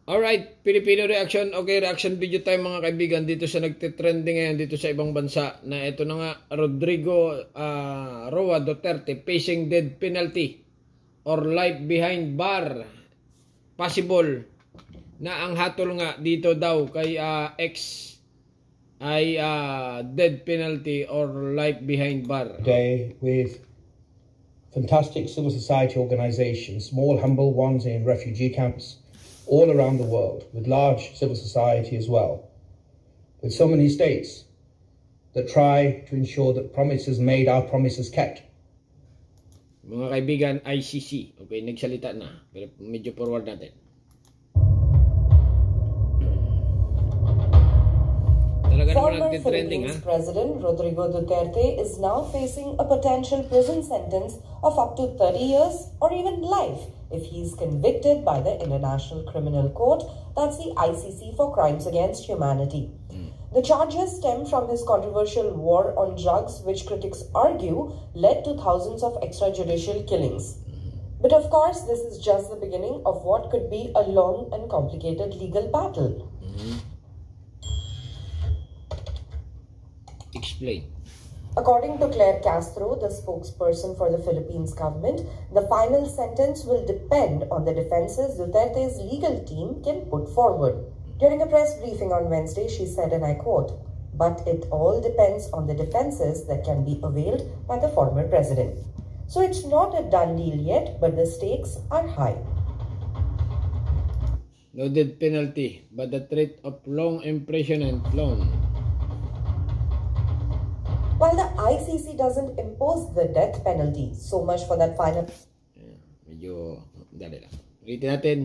Alright, Filipino reaction. Okay, reaction video time mga kaibigan dito sa nagtitrending ngayon dito sa ibang bansa na ito na nga Rodrigo Roa Duterte facing death penalty or life behind bar. Possible na ang hatol nga dito daw kay X ay death penalty or life behind bar. Today with fantastic civil society organizations, small humble ones in refugee camps all around the world, with large civil society as well, with so many states that try to ensure that promises made are promises kept. Mga kaibigan, ICC, okay, nagsalita na, pero medyo forward natin. Former Philippines President Rodrigo Duterte is now facing a potential prison sentence of up to 30 years or even life if he is convicted by the International Criminal Court, that's the ICC, for crimes against humanity. The charges stem from his controversial war on drugs, which critics argue led to thousands of extrajudicial killings. But of course, this is just the beginning of what could be a long and complicated legal battle. Explain. According to Claire Castro, the spokesperson for the Philippines government, the final sentence will depend on the defenses Duterte's legal team can put forward. During a press briefing on Wednesday, she said, and I quote, "But it all depends on the defenses that can be availed by the former president." So it's not a done deal yet, but the stakes are high. No death penalty, but the threat of long imprisonment loan. While the ICC doesn't impose the death penalty, so much for that final... Medyo dali lang. Ulitin natin.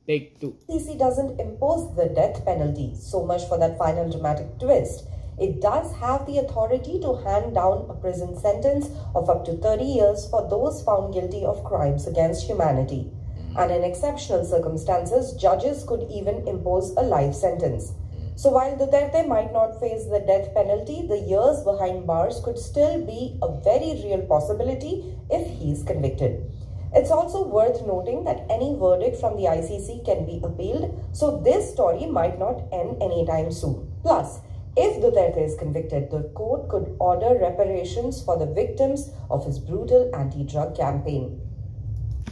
Take 2. ICC doesn't impose the death penalty, so much for that final dramatic twist. It does have the authority to hand down a prison sentence of up to 30 years for those found guilty of crimes against humanity. And in exceptional circumstances, judges could even impose a life sentence. So while Duterte might not face the death penalty, the years behind bars could still be a very real possibility if he is convicted. It's also worth noting that any verdict from the ICC can be appealed, so this story might not end anytime soon. Plus, if Duterte is convicted, the court could order reparations for the victims of his brutal anti-drug campaign.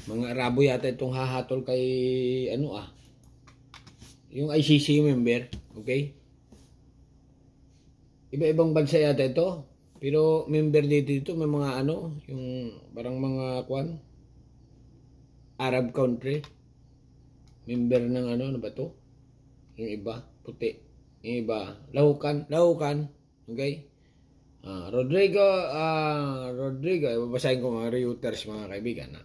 Mga Arabo yata itong hahatol kay yung ICC member, okay? Iba-ibang bansa yata ito, pero member dito may mga yung parang mga Arab country. Member ng ano ba to? Yung iba, puti. Yung iba, lahukan, okay? Rodrigo, babasahin ko mga Reuters mga kaibigan.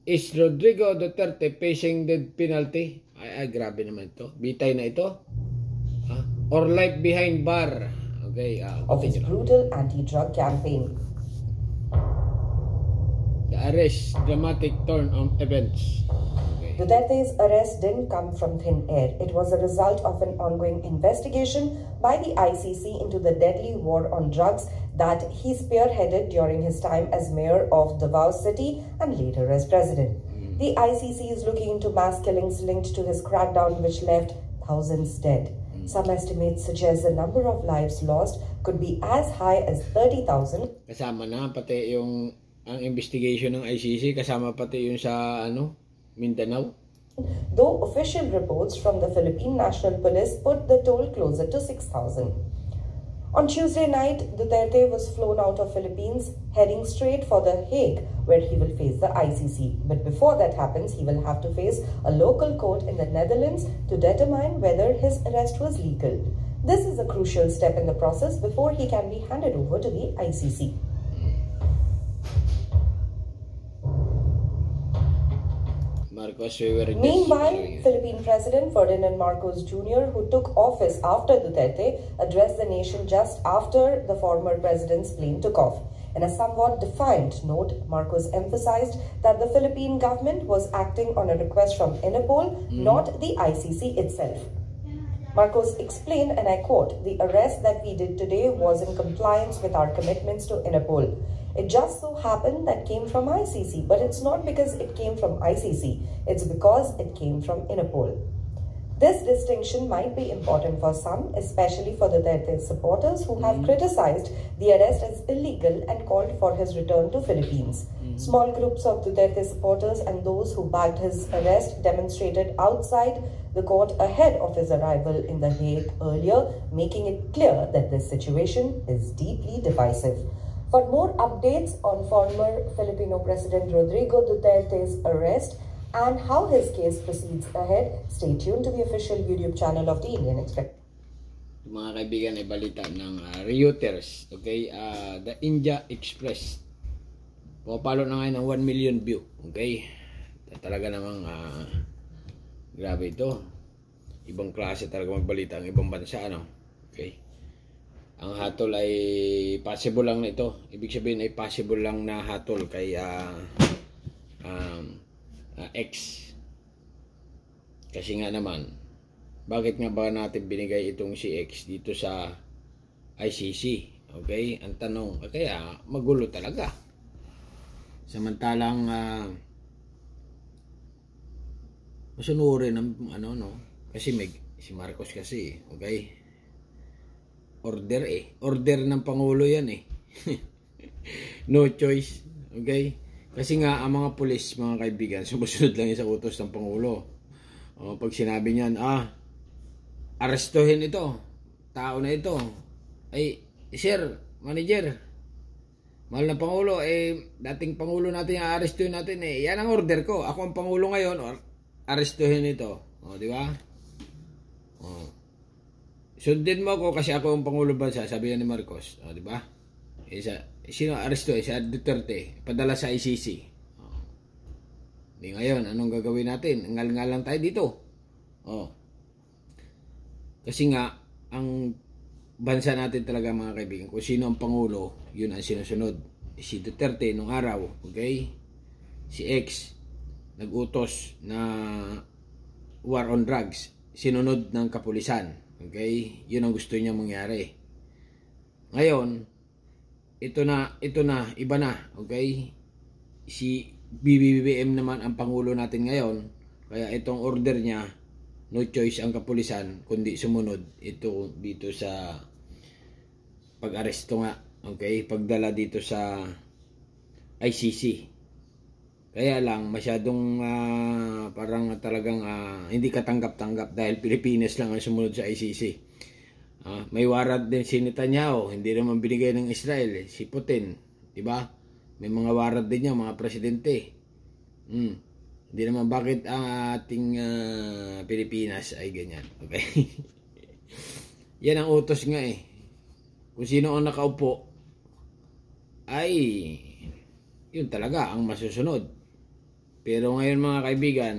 Is Rodrigo Duterte facing death penalty? Ay, grabe naman ito. Bitay na ito. Or life behind bar. Okay. Of his brutal anti-drug campaign. The arrest, dramatic turn on events. Okay. Duterte's arrest didn't come from thin air. It was a result of an ongoing investigation by the ICC into the deadly war on drugs that he spearheaded during his time as mayor of Davao City and later as president. The ICC is looking into mass killings linked to his crackdown, which left thousands dead. Some estimates suggest the number of lives lost could be as high as 30,000. Kasama na pati yung ang investigation ng ICC, kasama pati yung sa Mindanao. Though official reports from the Philippine National Police put the toll closer to 6,000. On Tuesday night, Duterte was flown out of Philippines, heading straight for The Hague, where he will face the ICC. But before that happens, he will have to face a local court in the Netherlands to determine whether his arrest was legal. This is a crucial step in the process before he can be handed over to the ICC. Meanwhile, Philippine President Ferdinand Marcos Jr., who took office after Duterte, addressed the nation just after the former president's plane took off. In a somewhat defiant note, Marcos emphasized that the Philippine government was acting on a request from Interpol, not the ICC itself. Marcos explained, and I quote, "The arrest that we did today was in compliance with our commitments to Interpol. It just so happened that came from ICC, but it's not because it came from ICC, it's because it came from Interpol. This distinction might be important for some, especially for the Duterte supporters who have criticized the arrest as illegal and called for his return to Philippines. Small groups of Duterte supporters and those who backed his arrest demonstrated outside the court ahead of his arrival in The Hague earlier, making it clear that this situation is deeply divisive. For more updates on former Filipino President Rodrigo Duterte's arrest and how his case proceeds ahead, stay tuned to the official YouTube channel of the Indian Express. Mga kaibigan, ay balita ng Reuters, okay? The India Express. Pupalo na ngayon ng 1 million view, okay? Talaga namang grabe ito. Ibang klase talaga magbalita ang ibang bansa, ano? Okay? Ang hatol ay possible lang na ito. Ibig sabihin ay possible lang na hatol kay X. Kasi nga naman, bakit nga ba natin binigay itong si X dito sa ICC? Okay? Ang tanong, kaya magulo talaga. Samantalang masunurin ng kasi si Marcos kasi, okay? Order ng Pangulo yan eh. No choice, okay? Kasi nga ang mga pulis, mga kaibigan, sumusunod lang sa utos ng Pangulo. Pag sinabi niyan, arestuhin ito, tao na ito. Ay, sir, manager, mahal na Pangulo, dating Pangulo natin yung arestuhin natin yan ang order ko. Ako ang Pangulo ngayon, arestuhin ito. Di ba? Sundin mo ako kasi ako ang Pangulo bansa, sabi ni Marcos. Di ba? Sino aresto? Si Duterte. Padala sa ICC. Di ngayon, anong gagawin natin? Ngal-ngal lang tayo dito. Kasi nga, ang bansa natin talaga, mga kaibigan, kung sino ang Pangulo, yun ang sinusunod. Si Duterte nung araw, okay? Si X, nag-utos na war on drugs, sinunod ng kapulisan, okay? Yun ang gusto niya mangyari. Ngayon, ito na, iba na, okay? Si BBM naman ang Pangulo natin ngayon, kaya itong order niya, no choice ang kapulisan, kundi sumunod ito dito sa pag-aresto nga, okay? Pagdala dito sa ICC. Kaya lang, masyadong parang talagang hindi katanggap-tanggap dahil Pilipinas lang ang sumunod sa ICC. May warrant din si Netanyahu, hindi naman binigay ng Israel, si Putin, di ba? May mga warrant din niya, mga presidente. Hindi naman bakit ang ating Pilipinas ay ganyan, okay? Yan ang utos nga eh. Kung sino ang nakaupo, ay yun talaga ang masusunod. Pero ngayon, mga kaibigan,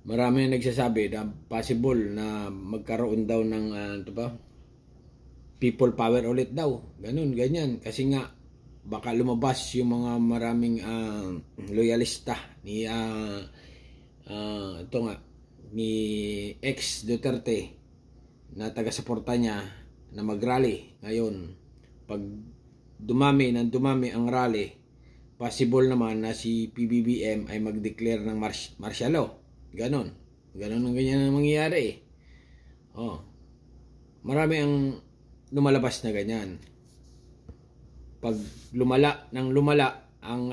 marami na nagsasabi na possible na magkaroon daw ng people power ulit daw. Ganun, ganyan. Kasi nga, baka lumabas yung mga maraming loyalista ni ni ex Duterte na taga-suporta niya na mag-rally ngayon. Pag dumami ang rally, possible naman na si PBBM ay mag-declare ng martial law. Ganon ang ganyan ang mangyayari eh. Marami ang lumalabas na ganyan. Pag lumala ang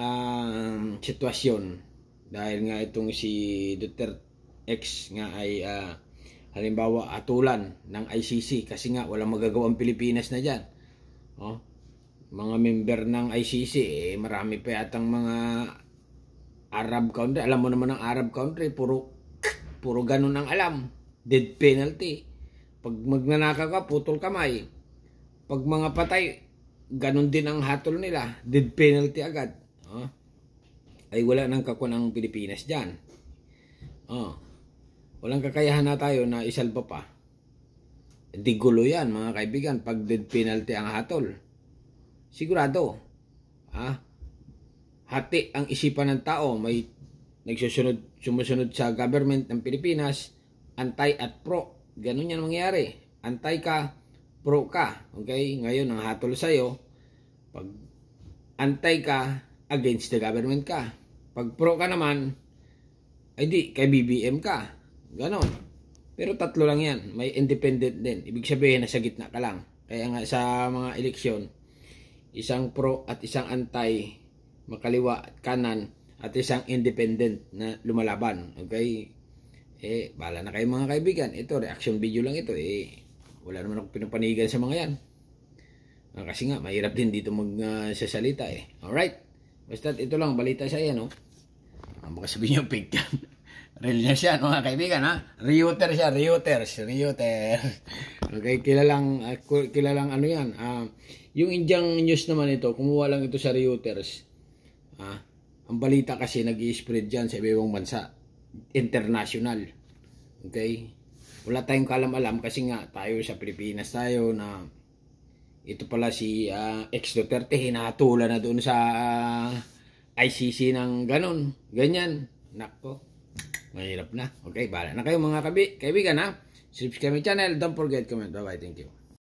sitwasyon, dahil nga itong si Duterte X nga ay halimbawa atulan ng ICC kasi nga walang magagawang Pilipinas na dyan. Mga member ng ICC, marami pa yatang mga Arab country. Alam mo naman ang Arab country, puro ganun ang alam. Death penalty. Pag magnanakaw ka, putol kamay. Pag mga patay, ganun din ang hatol nila. Death penalty agad. Ay wala nang kakuan ang Pilipinas dyan. Walang kakayahan na tayo na isalba pa. Di gulo yan, mga kaibigan, pag death penalty ang hatol. Sigurado. Hati ang isipan ng tao. May sumusunod sa government ng Pilipinas, anti at pro. Ganun yan mangyayari. Anti ka, pro ka. Okay? Ngayon, ang hatol sa'yo, Pag antay ka, against the government ka. Pag pro ka naman, ay di, kay BBM ka. Ganon. Pero tatlo lang yan. May independent din. Ibig sabihin, nasa gitna ka lang. Kaya nga sa mga eleksyon, isang pro at isang anti, makaliwa at kanan, at isang independent na lumalaban. Okay? Bahala na kayo mga kaibigan. Ito, reaction video lang ito. Wala naman akong pinapanigan sa mga yan. Kasi nga, mahirap din dito magsasalita Alright? Basta ito lang, balita sa yan, no? Baka sabihin nyo, fake yan. Real niya siya, mga kaibigan, ha? Reuter siya, Reuters. Okay, kilalang ano yan. Yung Indiang news naman ito, kumuha lang ito sa Reuters. Ang balita kasi nag-i-spread dyan sa ibang bansa. International. Okay? Wala tayong kalam-alam kasi nga tayo sa Pilipinas tayo na ito pala si ex-Duterte hinatulan na doon sa ICC ng ganon. Ganyan. Nako. Mahirap na. Okay, bahala na kayo mga kaibigan ha. Subscribe my channel. Don't forget comment. Bye-bye. Thank you.